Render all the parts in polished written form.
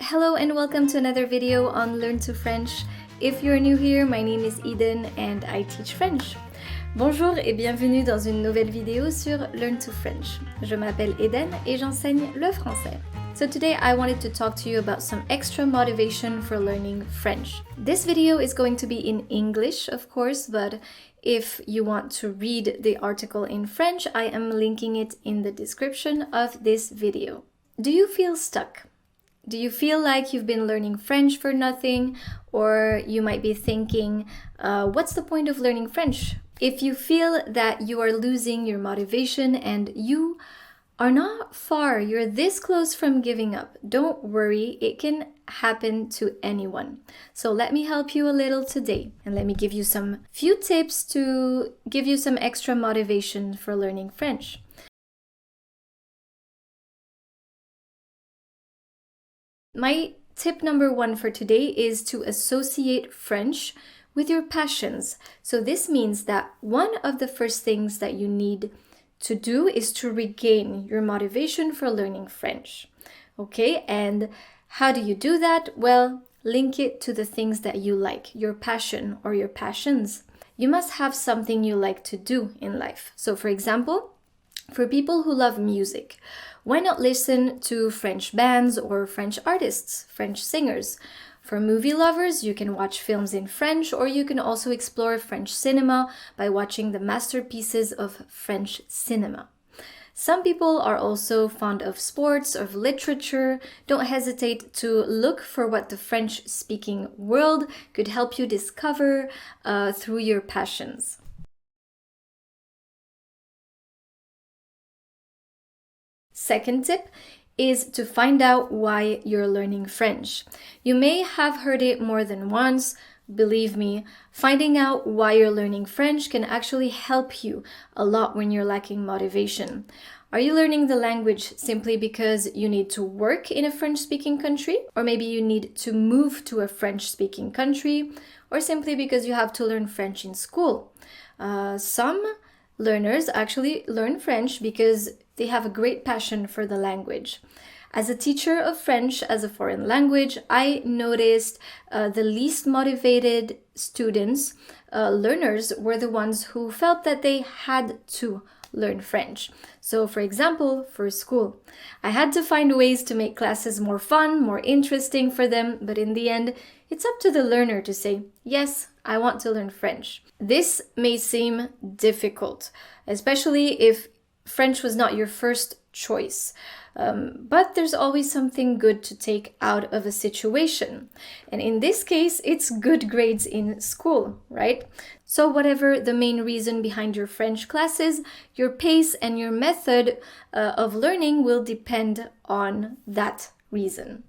Hello and welcome to another video on Learn to French. If you're new here, my name is Eden and I teach French. Bonjour et bienvenue dans une nouvelle vidéo sur Learn to French. Je m'appelle Eden et j'enseigne le français. So today I wanted to talk to you about some extra motivation for learning French. This video is going to be in English, of course, but if you want to read the article in French, I am linking it in the description of this video. Do you feel stuck? Do you feel like you've been learning French for nothing? Or you might be thinking, what's the point of learning French? If you feel that you are losing your motivation and you are not far, you're this close from giving up, don't worry, it can happen to anyone. So let me help you a little today and let me give you some few tips to give you some extra motivation for learning French. My tip number one for today is to associate French with your passions. So this means that one of the first things that you need to do is to regain your motivation for learning French. Okay, and how do you do that? Well, link it to the things that you like, your passion or your passions. You must have something you like to do in life. So for example, for people who love music, why not listen to French bands or French artists, French singers? For movie lovers, you can watch films in French, or you can also explore French cinema by watching the masterpieces of French cinema. Some people are also fond of sports, of literature. Don't hesitate to look for what the French-speaking world could help you discover through your passions. Second tip is to find out why you're learning French. You may have heard it more than once. Believe me, finding out why you're learning French can actually help you a lot when you're lacking motivation. Are you learning the language simply because you need to work in a French-speaking country? Or maybe you need to move to a French-speaking country? Or simply because you have to learn French in school? Some learners actually learn French because they have a great passion for the language. As a teacher of French as a foreign language, I noticed the least motivated students, learners, were the ones who felt that they had to learn French. So for example, for school, I had to find ways to make classes more fun, more interesting for them, but in the end, it's up to the learner to say, yes, I want to learn French. This may seem difficult, especially if French was not your first choice. But there's always something good to take out of a situation. And in this case, it's good grades in school, right? So whatever the main reason behind your French classes, your pace and your method of learning will depend on that reason.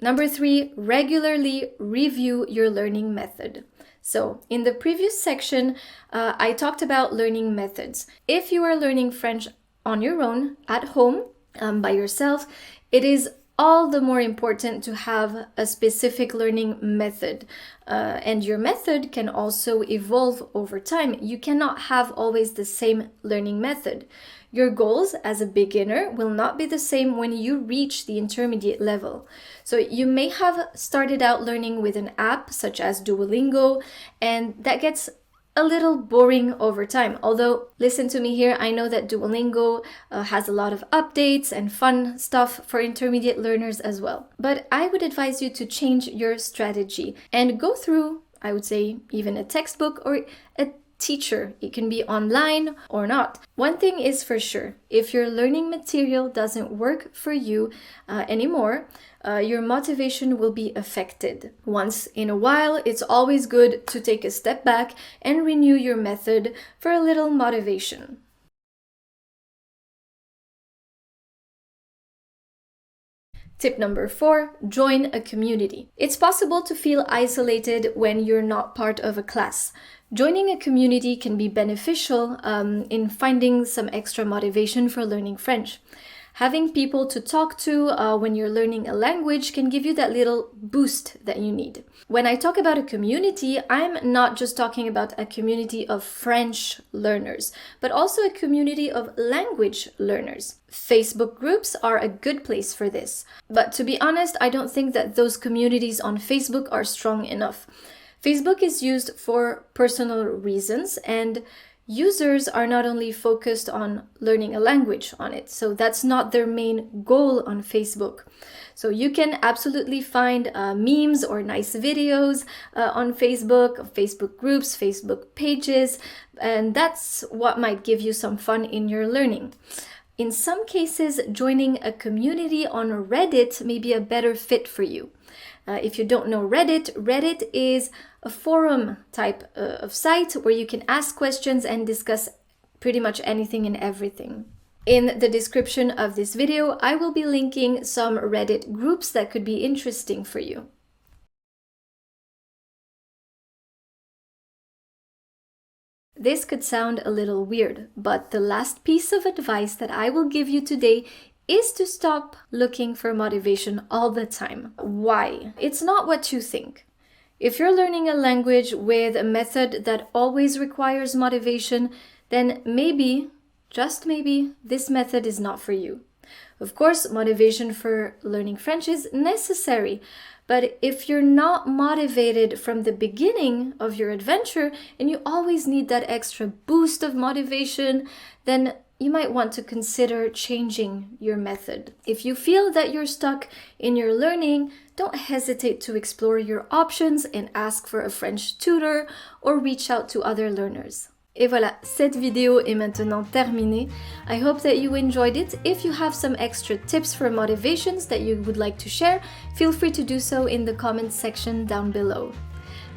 Number 3, regularly review your learning method. So in the previous section, I talked about learning methods. If you are learning French on your own, at home, by yourself, it is all the more important to have a specific learning method. And your method can also evolve over time. You cannot have always the same learning method. Your goals as a beginner will not be the same when you reach the intermediate level. So you may have started out learning with an app such as Duolingo, and that gets a little boring over time. Although, listen to me here, I know that Duolingo has a lot of updates and fun stuff for intermediate learners as well. But I would advise you to change your strategy and go through, I would say, even a textbook or a teacher. It can be online or not. One thing is for sure, if your learning material doesn't work for you anymore, your motivation will be affected. Once in a while, it's always good to take a step back and renew your method for a little motivation. Tip number 4, join a community. It's possible to feel isolated when you're not part of a class. Joining a community can be beneficial in finding some extra motivation for learning French. Having people to talk to when you're learning a language can give you that little boost that you need. When I talk about a community, I'm not just talking about a community of French learners, but also a community of language learners. Facebook groups are a good place for this. But to be honest, I don't think that those communities on Facebook are strong enough. Facebook is used for personal reasons, and users are not only focused on learning a language on it, so that's not their main goal on Facebook. So you can absolutely find memes or nice videos on Facebook groups, Facebook pages, and that's what might give you some fun in your learning. In some cases, joining a community on Reddit may be a better fit for you. If you don't know Reddit is a forum type of site where you can ask questions and discuss pretty much anything and everything. In the description of this video, I will be linking some Reddit groups that could be interesting for you. This could sound a little weird, but the last piece of advice that I will give you today is to stop looking for motivation all the time. Why? It's not what you think. If you're learning a language with a method that always requires motivation, then maybe, just maybe, this method is not for you. Of course, motivation for learning French is necessary, but if you're not motivated from the beginning of your adventure and you always need that extra boost of motivation, then you might want to consider changing your method. If you feel that you're stuck in your learning, don't hesitate to explore your options and ask for a French tutor or reach out to other learners. Et voilà, cette vidéo est maintenant terminée. I hope that you enjoyed it. If you have some extra tips for motivations that you would like to share, feel free to do so in the comments section down below.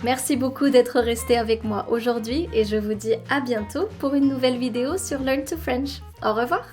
Merci beaucoup d'être resté avec moi aujourd'hui et je vous dis à bientôt pour une nouvelle vidéo sur Learn to French. Au revoir!